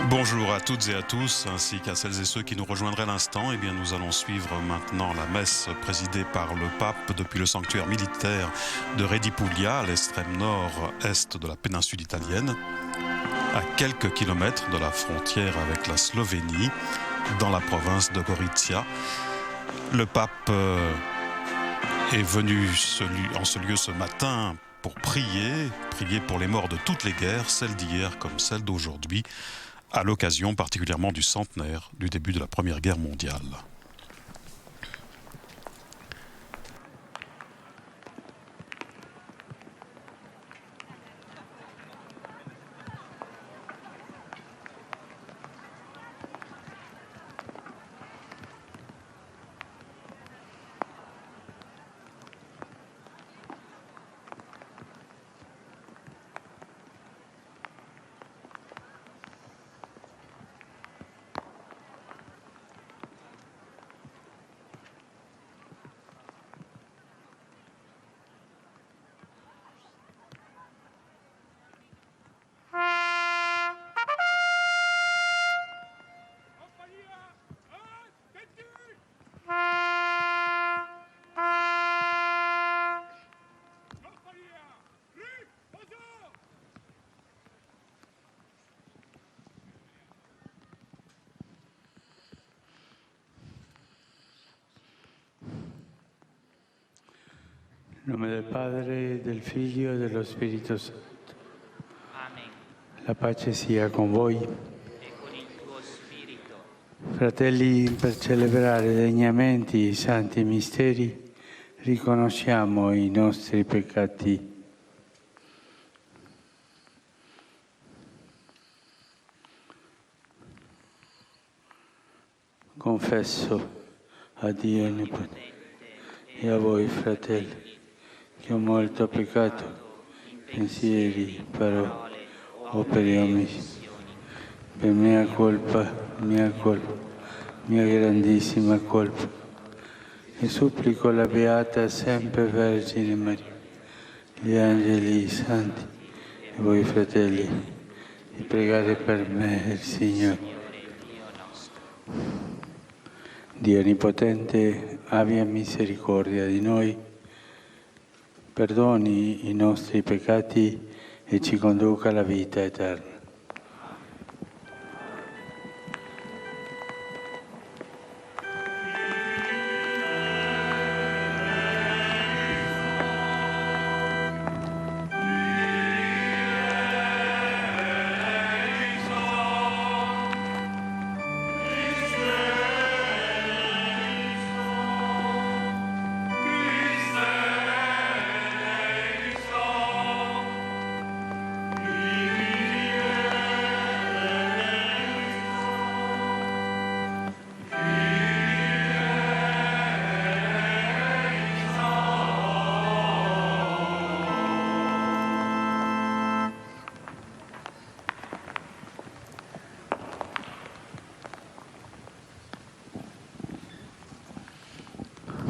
Bonjour à toutes et à tous, ainsi qu'à celles et ceux qui nous rejoindraient à l'instant. Eh bien, nous allons suivre maintenant la messe présidée par le pape depuis le sanctuaire militaire de Redi Puglia, à l'extrême nord-est de la péninsule italienne, à quelques kilomètres de la frontière avec la Slovénie, dans la province de Gorizia. Le pape est venu en ce lieu ce matin pour prier pour les morts de toutes les guerres, celles d'hier comme celles d'aujourd'hui, à l'occasion particulièrement du centenaire du début de la Première Guerre mondiale. In nome del Padre, del Figlio e dello Spirito Santo. Amen. La pace sia con voi. E con il tuo spirito. Fratelli, per celebrare degnamente i santi misteri, riconosciamo i nostri peccati. Confesso a Dio Onnipotente e a voi, fratelli, che ho molto peccato, pensieri, parole, opere e omissioni. Per mia colpa, mia grandissima colpa. E supplico la Beata sempre Vergine Maria, gli angeli, i santi, e voi, fratelli, di pregare per me il Signore. Dio Onnipotente, abbia misericordia di noi, perdoni i nostri peccati e ci conduca alla vita eterna.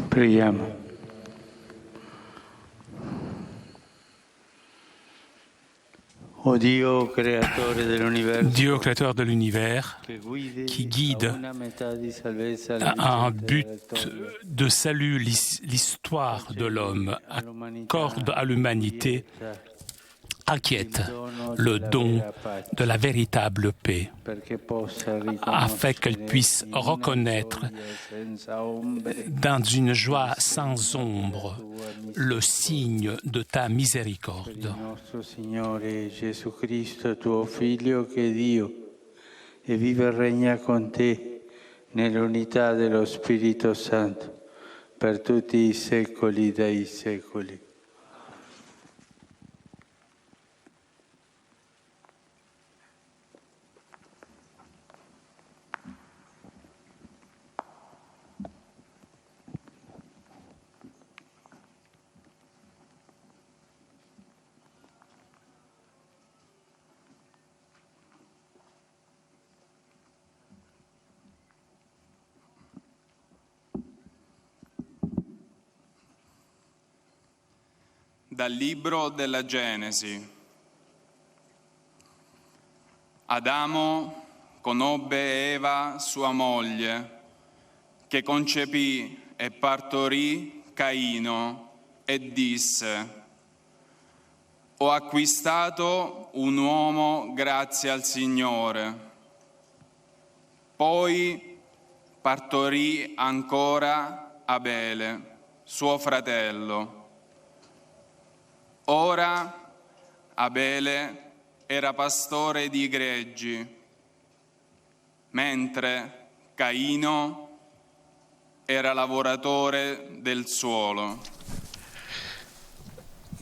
Preghiamo. Oh Dio, créateur de l'univers, qui guide à un but de salut l'histoire de l'homme, accorde à l'humanité, acquiette le don de la véritable paix, afin qu'elle puisse reconnaître dans une joie sans ombre le signe de ta miséricorde. Nostro Signore Gesù Cristo, tuo Figlio, che è Dio, e vive e regna con te nell'unità dello Spirito Santo, per tutti i secoli dei secoli. Dal libro della Genesi. Adamo conobbe Eva, sua moglie, che concepì e partorì Caino e disse: ho acquistato un uomo grazie al Signore. Poi partorì ancora Abele, suo fratello. Ora Abele era pastore di greggi, mentre Caino era lavoratore del suolo.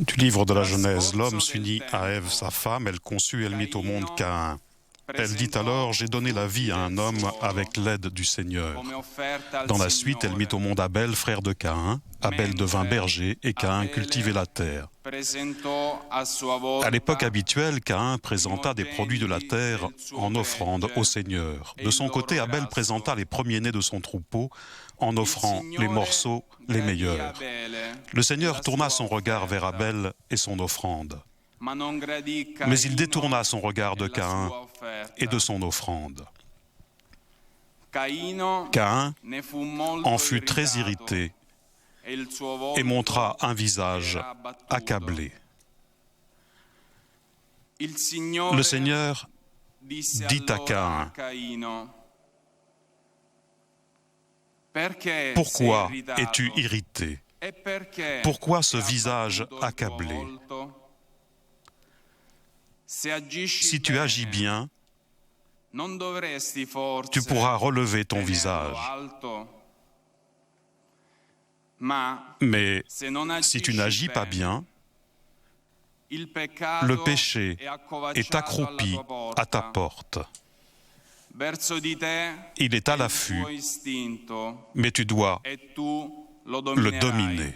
Du livre de la Genèse, l'homme s'unit à Ève, sa femme, elle conçut, elle mit au monde Caïn. Elle dit alors, j'ai donné la vie à un homme avec l'aide du Seigneur. Dans la suite, elle mit au monde Abel, frère de Caïn. Abel devint berger et Caïn cultivait la terre. À l'époque habituelle, Caïn présenta des produits de la terre en offrande au Seigneur. De son côté, Abel présenta les premiers-nés de son troupeau en offrant les morceaux les meilleurs. Le Seigneur tourna son regard vers Abel et son offrande. Mais il détourna son regard de Caïn et de son offrande. Caïn en fut très irrité et montra un visage accablé. Le Seigneur dit à Caïn: pourquoi es-tu irrité? Pourquoi ce visage accablé? Si tu agis bien, tu pourras relever ton visage. Mais si tu n'agis pas bien, le péché est accroupi à ta porte. Il est à l'affût, mais tu dois le dominer.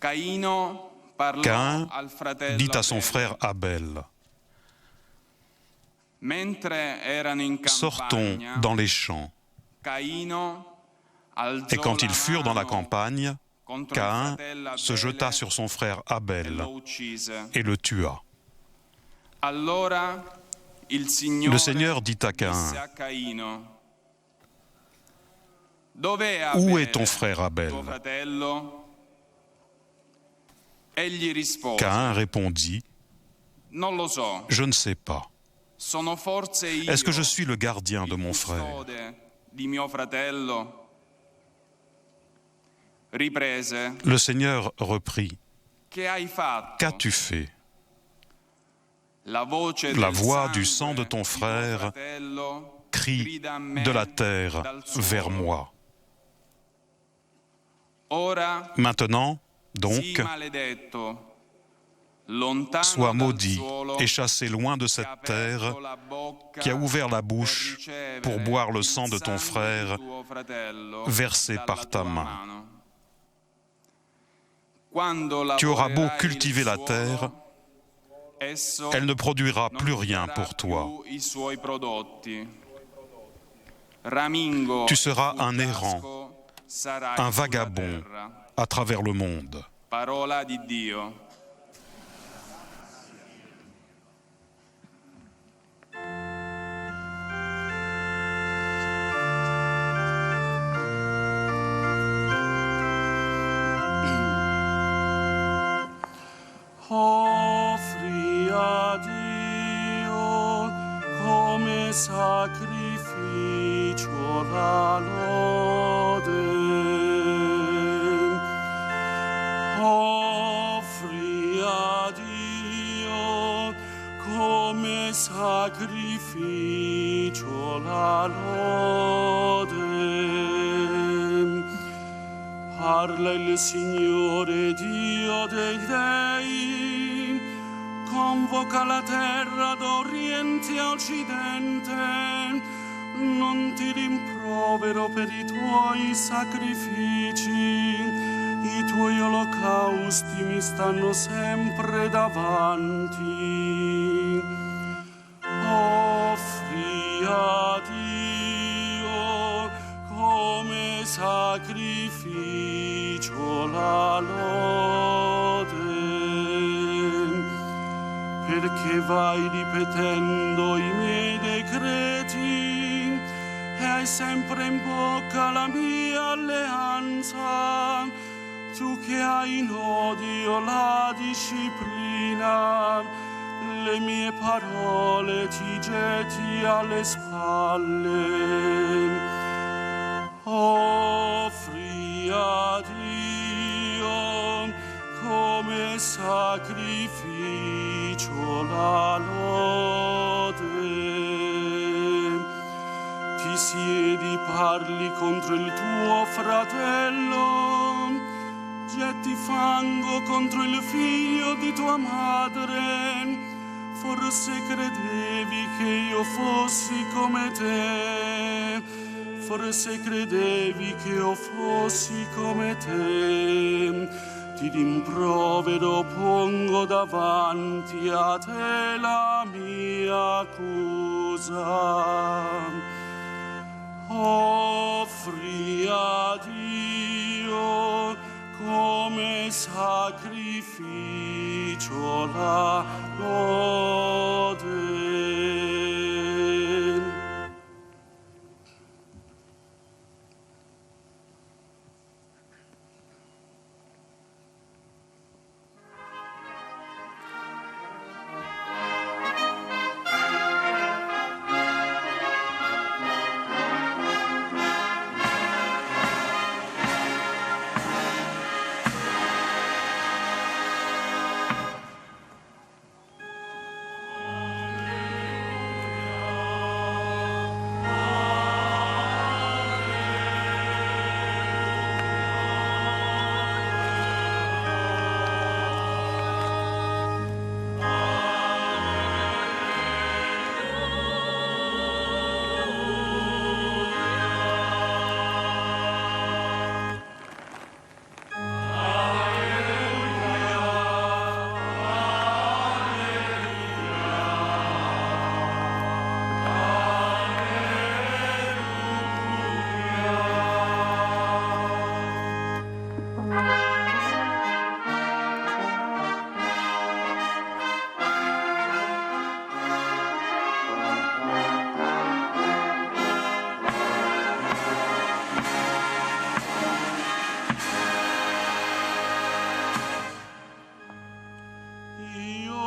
Caïn dit à son frère Abel: sortons dans les champs. Et quand ils furent dans la campagne, Caïn se jeta sur son frère Abel et le tua. Le Seigneur dit à Caïn: où est ton frère Abel? Caïn répondit: je ne sais pas. Est-ce que je suis le gardien de mon frère? Le Seigneur reprit: qu'as-tu fait? La voix du sang de ton frère crie de la terre vers moi. Maintenant, donc, sois maudit et chassé loin de cette terre qui a ouvert la bouche pour boire le sang de ton frère versé par ta main. Tu auras beau cultiver la terre, elle ne produira plus rien pour toi. Tu seras un errant, un vagabond à travers le monde. Parola di Dio. Offri a Dio come sacrificio la lode. Offri a Dio come sacrificio la lode. Parla il Signore Dio dei dei, convoca la terra d'oriente a occidente, non ti rimprovero per i tuoi sacrifici, i tuoi olocausti mi stanno sempre davanti. Offri a Dio come sacrificio la lode. perché vai ripetendo i miei decreti e hai sempre in bocca la mia alleanza, tu che hai in odio la disciplina, le mie parole ti getti alle spalle. Offri a Dio come sacrificio la lode. Ti siedi, parli contro il tuo fratello, getti fango contro il figlio di tua madre. Forse credevi che io fossi come te, forse credevi che io fossi come te. Ti rimprovero, pongo davanti a te la mia accusa. Offri a Dio come sacrificio la lode.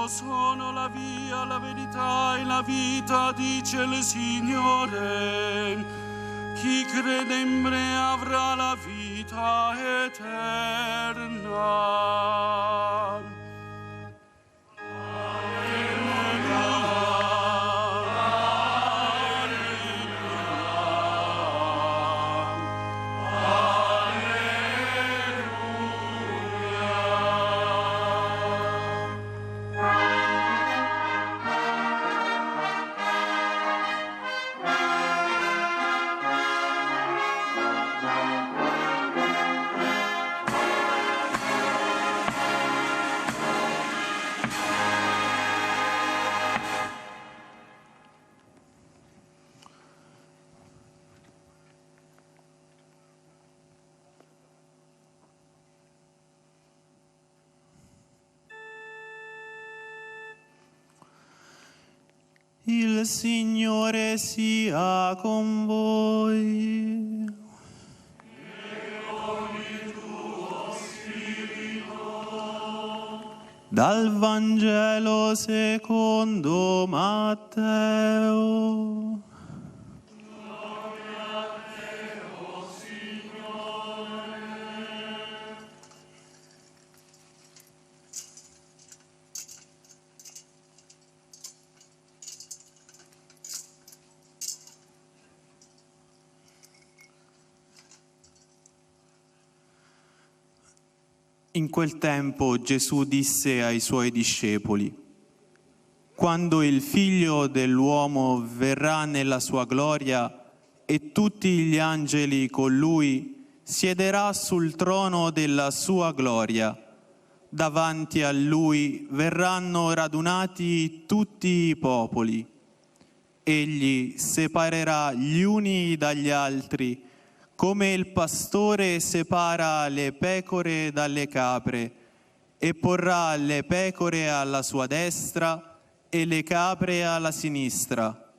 Sono la via, la verità e la vita, dice il Signore. Chi crede in me avrà la vita eterna. Il Signore sia con voi. E con il tuo spirito. Dal Vangelo secondo Matteo. In quel tempo Gesù disse ai suoi discepoli: quando il Figlio dell'uomo verrà nella sua gloria e tutti gli angeli con lui, siederà sul trono della sua gloria. Davanti a lui verranno radunati tutti i popoli. Egli separerà gli uni dagli altri, come il pastore separa le pecore dalle capre, e porrà le pecore alla sua destra e le capre alla sinistra.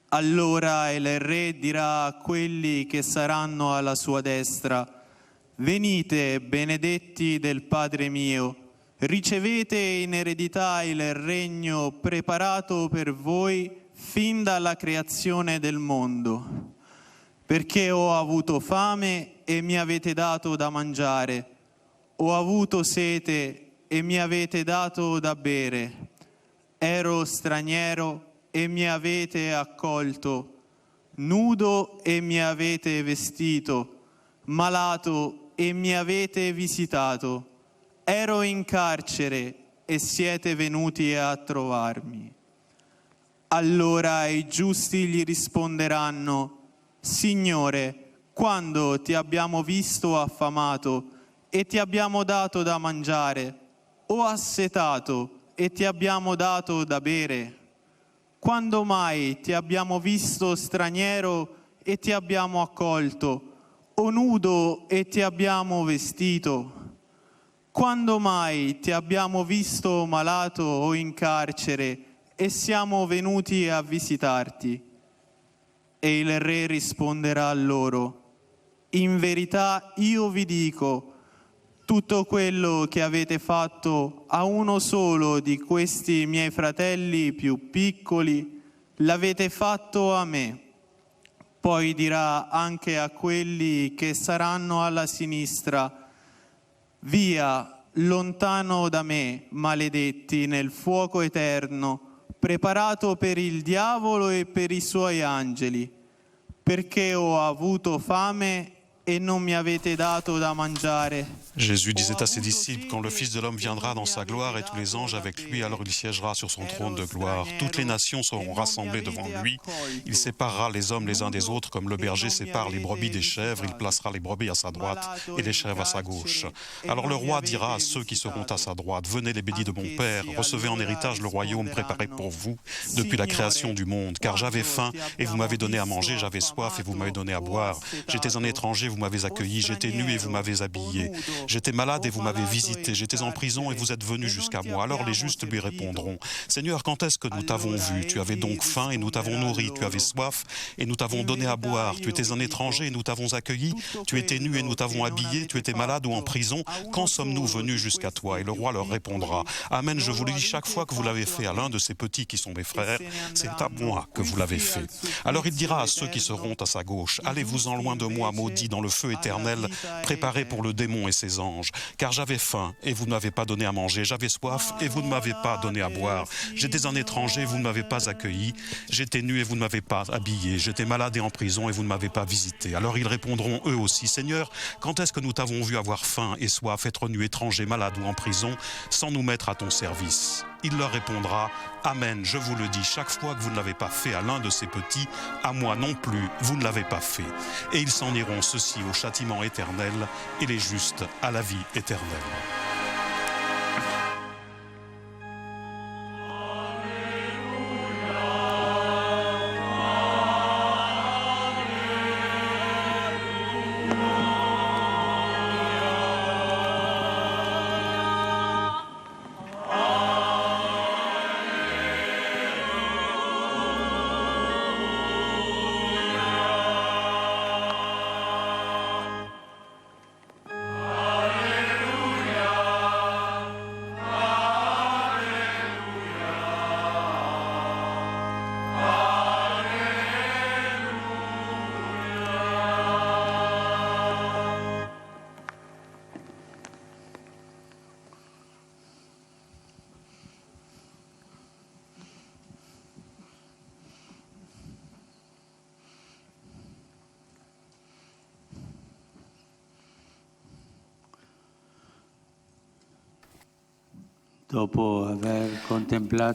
Allora il re dirà a quelli che saranno alla sua destra: venite, benedetti del Padre mio, ricevete in eredità il regno preparato per voi fin dalla creazione del mondo. Perché ho avuto fame e mi avete dato da mangiare, ho avuto sete e mi avete dato da bere, ero straniero e mi avete accolto, nudo e mi avete vestito, malato e mi avete visitato, ero in carcere e siete venuti a trovarmi. Allora i giusti gli risponderanno: Signore, quando ti abbiamo visto affamato e ti abbiamo dato da mangiare, o assetato e ti abbiamo dato da bere? Quando mai ti abbiamo visto straniero e ti abbiamo accolto, o nudo e ti abbiamo vestito? Quando mai ti abbiamo visto malato o in carcere e siamo venuti a visitarti? E il re risponderà a loro: in verità io vi dico, tutto quello che avete fatto a uno solo di questi miei fratelli più piccoli, l'avete fatto a me. Poi dirà anche a quelli che saranno alla sinistra: via, lontano da me, maledetti, nel fuoco eterno, preparato per il diavolo e per i suoi angeli, perché ho avuto fame et non mi avete dato da mangiare. Jésus disait à ses disciples: quand le Fils de l'homme viendra dans sa gloire et tous les anges avec lui, alors il siégera sur son trône de gloire. Toutes les nations seront rassemblées devant lui. Il séparera les hommes les uns des autres comme le berger sépare les brebis des chèvres. Il placera les brebis à sa droite et les chèvres à sa gauche. Alors le roi dira à ceux qui seront à sa droite: venez les bénis de mon Père, recevez en héritage le royaume préparé pour vous depuis la création du monde. Car j'avais faim et vous m'avez donné à manger, j'avais soif et vous m'avez donné à boire. J'étais un étranger, vous m'avez accueilli, j'étais nu et vous m'avez habillé. J'étais malade et vous m'avez visité, j'étais en prison et vous êtes venus jusqu'à moi. Alors les justes lui répondront: Seigneur, quand est-ce que nous t'avons vu? Tu avais donc faim et nous t'avons nourri, tu avais soif et nous t'avons donné à boire. Tu étais un étranger et nous t'avons accueilli, tu étais nu et nous t'avons habillé, tu étais malade ou en prison. Quand sommes-nous venus jusqu'à toi? Et le roi leur répondra: Amen, je vous le dis, chaque fois que vous l'avez fait à l'un de ces petits qui sont mes frères, c'est à moi que vous l'avez fait. Alors il dira à ceux qui seront à sa gauche: allez-vous-en loin de moi, maudits, dans le feu éternel, préparé pour le démon et ses anges. Car j'avais faim et vous ne m'avez pas donné à manger, j'avais soif et vous ne m'avez pas donné à boire. J'étais un étranger, vous ne m'avez pas accueilli, j'étais nu et vous ne m'avez pas habillé, j'étais malade et en prison et vous ne m'avez pas visité. Alors ils répondront eux aussi: Seigneur, quand est-ce que nous t'avons vu avoir faim et soif, être nu, étranger, malade ou en prison, sans nous mettre à ton service? Il leur répondra: Amen, je vous le dis, chaque fois que vous ne l'avez pas fait à l'un de ces petits, à moi non plus, vous ne l'avez pas fait. Et ils s'en iront, ceux-ci au châtiment éternel et les justes à la vie éternelle.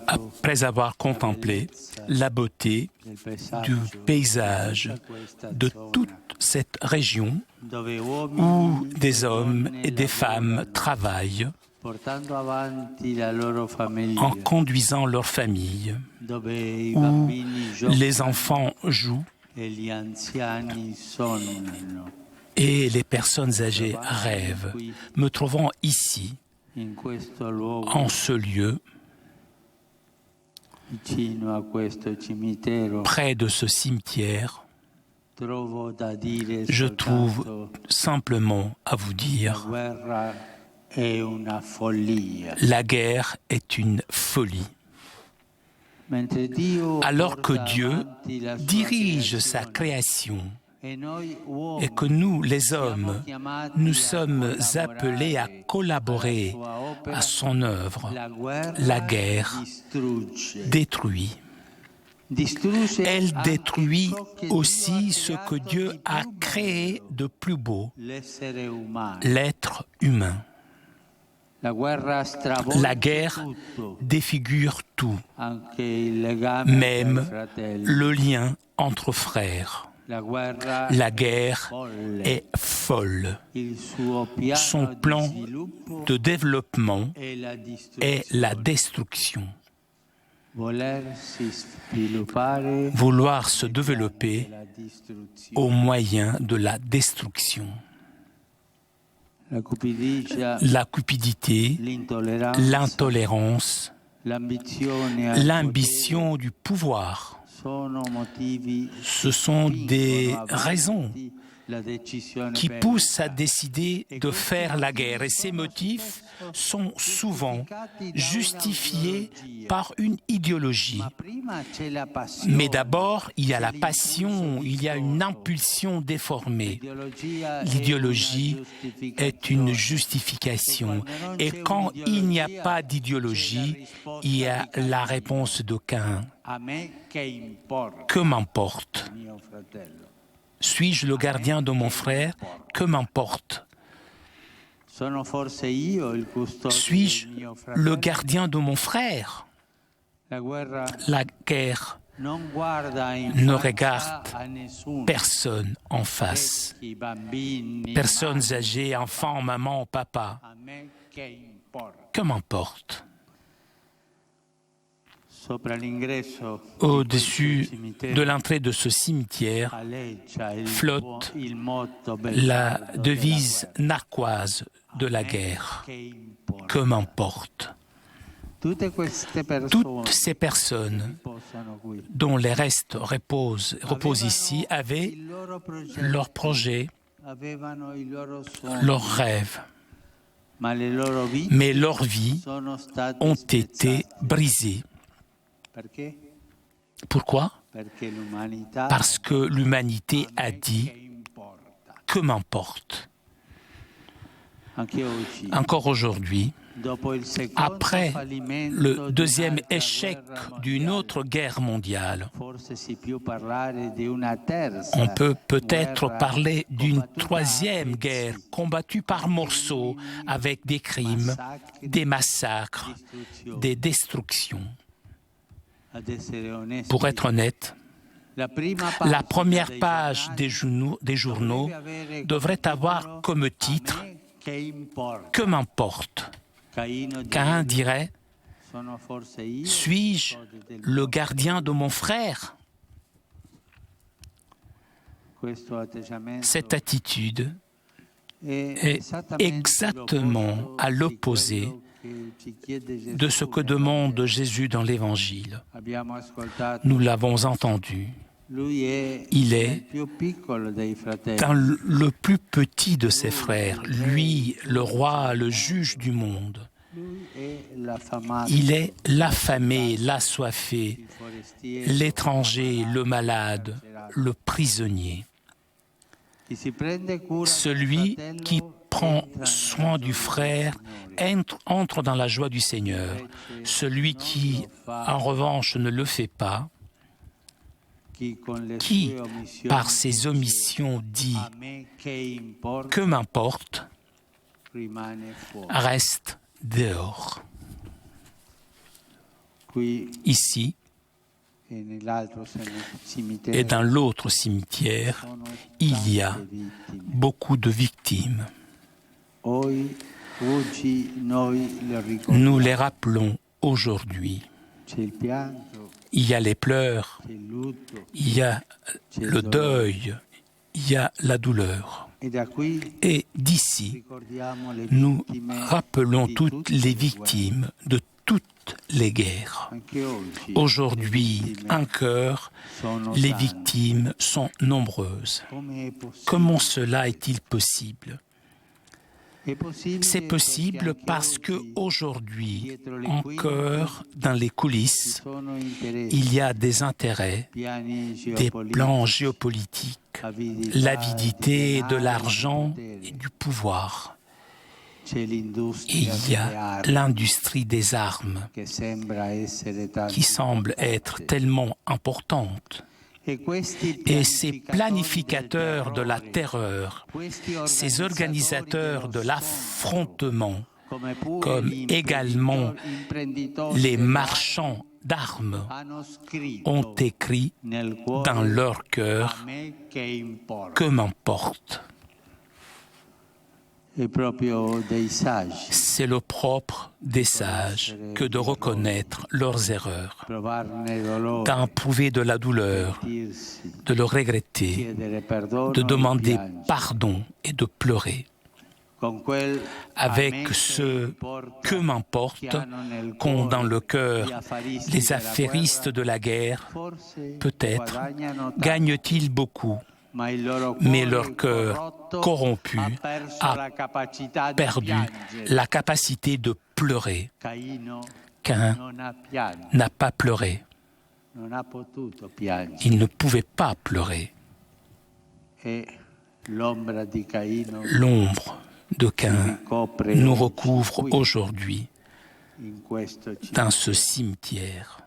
Après avoir contemplé la beauté du paysage de toute cette région où des hommes et des femmes travaillent en conduisant leur famille, où les enfants jouent et les personnes âgées rêvent, me trouvant ici, en ce lieu, vicino a questo cimitero, près de ce cimetière, trovo da dire je trouve soltanto simplement à vous la dire, guerra è una follia. la guerre est une folie. Mentre Dio Alors que porta Dieu avanti la sua dirige sa creazione, création e noi uomini et que nous, les siamo hommes, chiamati nous a sommes appelés à collaborer alla sua opera, à son œuvre, la la guerre distrugge. détruit. Distrugge Elle anche détruit ciò che aussi Dio ha ce que creato Dieu di a più créé bello, de plus beau, l'essere umano. l'être humain. La guerra stravolge La guerre tutto, défigure tout, anche il legame tra i même fratelli. le lien entre frères. La guerra La guerre folle. est folle. Il suo piano Son di plan sviluppo de développement è la est la distruzione. destruction. Volersi sviluppare Vouloir se développer la distruzione. au moyen de la destruction. La cupidigia, La cupidité, l'intolleranza, l'intolérance, l'ambizione al l'ambition du pouvoir. potere sono motivi Ce sont des spingono avanti raisons la decisione qui bellica. poussent à décider de faire la guerre. Et ces motifs sont souvent justifiés par une idéologie. Ma prima c'è la passione. Mais d'abord, il y a la passion, il y a une impulsion déformée. L'idéologie est une justification. Et quand il n'y a pas d'idéologie, il y a la réponse de Caïn. A me che importa, Que m'importe? mio fratello. Suis-je le gardien de mon frère? Que m'importe? Sono forse io il custode Suis-je del mio le fratello? gardien de mon frère? La guerra La guerre non guarda in ne faccia regarde a nessuno. personne en face. Vecchi, bambini, Personnes madri, âgées, enfants, maman, papa. a me che importa. Que m'importe? Sopra l'ingresso Au-dessus di questo cimitero de l'entrée de ce cimetière, aleggia flotte il motto la beffardo devise della guerra. narquoise de la A me guerre. che importa. Que m'importe? Tutte queste persone Toutes ces personnes posano qui dont les restes reposent ici avaient il loro progetto, leurs projets, avevano i loro sogni, leurs rêves, ma le loro vite mais leurs vies sono state ont été spezzate. brisées. Perché? Pourquoi? Perché l'umanità Parce que l'humanité a dit che importa. « que m'importe ». Anche oggi, Encore aujourd'hui, dopo il secondo après fallimento le di deuxième un'altra échec guerra d'une mondiale, autre guerre mondiale, forse si può parlare di una terza on peut peut-être guerra parler d'une combattuta a troisième pezzi, guerre combattue par morceaux avec des crimes, des massacres, distruzione. des destructions. Ad essere onesti, Pour être honnête, la prima la pagina première dei page giornali des journaux dovrebbe avere devrait come avoir titolo comme titre A me che importa. « Que m'importe ». Caino Caïn direbbe, dirait sono forse io « Suis-je le gardien de mon frère ?» questo atteggiamento Cette attitude è est exactement à l'opposé de ce que demande Jésus dans l'Évangile. Abbiamo ascoltato, Nous l'avons entendu. lui è Il il est più piccolo dei fratelli. dans le plus petit de ses frères, lui, le roi, le juge du monde. Lui è l'affamato, Il est l'affamé, l'assoiffé, il forestiero, l'étranger, le malade, le prisonnier. chi si prende cura del Celui fratello qui prend entra soin nella du gioia frère del Signore. entre dans la joie du Seigneur. Celui qui, en revanche, ne le fait pas, Chi con le qui, sue omissioni par ses omissions, dit a me che importa, « Que m'importe », rimane fuori. reste dehors. Qui Ici e nell'altro cimitero et dans l'autre cimetière, sono il y a tante vittime. beaucoup de victimes. Oggi noi le ricordiamo. Nous les rappelons aujourd'hui. C'è il pianto, Il y a les pleurs, c'è il lutto, il y a le deuil, il y a la douleur. e da qui Et d'ici, ricordiamo le nous vittime rappelons di toutes tutte les le guerre. victimes de toutes toutes les guerres. Aujourd'hui, encore, les victimes sont nombreuses. Comment cela est-il possible ? C'est possible parce qu'aujourd'hui, encore, dans les coulisses, il y a des intérêts, des plans géopolitiques, l'avidité de l'argent et du pouvoir. Il y a l'industrie des armes qui semble être tellement importante. Et ces planificateurs de la terreur, ces organisateurs de l'affrontement, comme également les marchands d'armes, ont écrit dans leur cœur « Que m'importe ». C'est le propre des sages que de reconnaître leurs erreurs, d'éprouver de la douleur, de le regretter, de demander pardon et de pleurer. Avec ce « que m'importe » qu'ont dans le cœur les affairistes de la guerre, peut-être gagnent-ils beaucoup, mais leur cœur corrompu a perdu la capacité de pleurer. Caïn n'a pas pleuré. Il ne pouvait pas pleurer. L'ombre de Caïn nous recouvre aujourd'hui dans ce cimetière.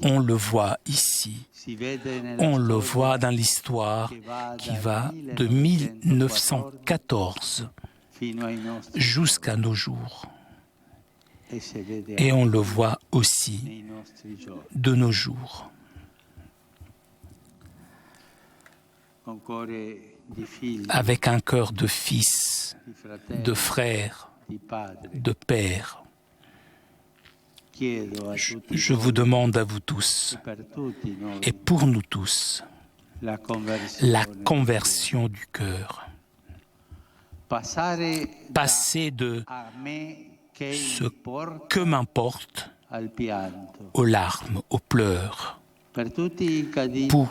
On le voit ici, on le voit dans l'histoire qui va de 1914 jusqu'à nos jours. Et on le voit aussi de nos jours. Avec un cœur de fils, de frère, de père, je vous demande à vous tous, et pour nous tous, la conversion du cœur. Passer de ce que m'importe aux larmes, aux pleurs, pour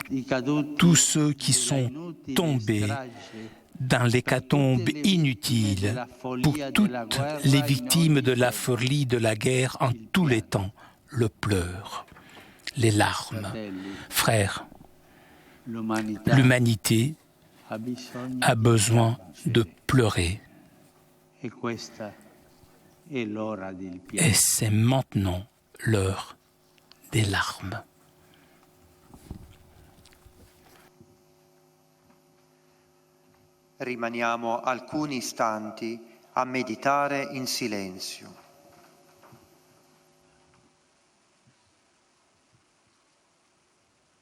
tous ceux qui sont tombés dans l'hécatombe inutile, pour toutes les victimes de la folie de la guerre en tous les temps, le pleur, les larmes. Frères, l'humanité a besoin de pleurer. Et c'est maintenant l'heure des larmes. Rimaniamo alcuni istanti a meditare in silenzio.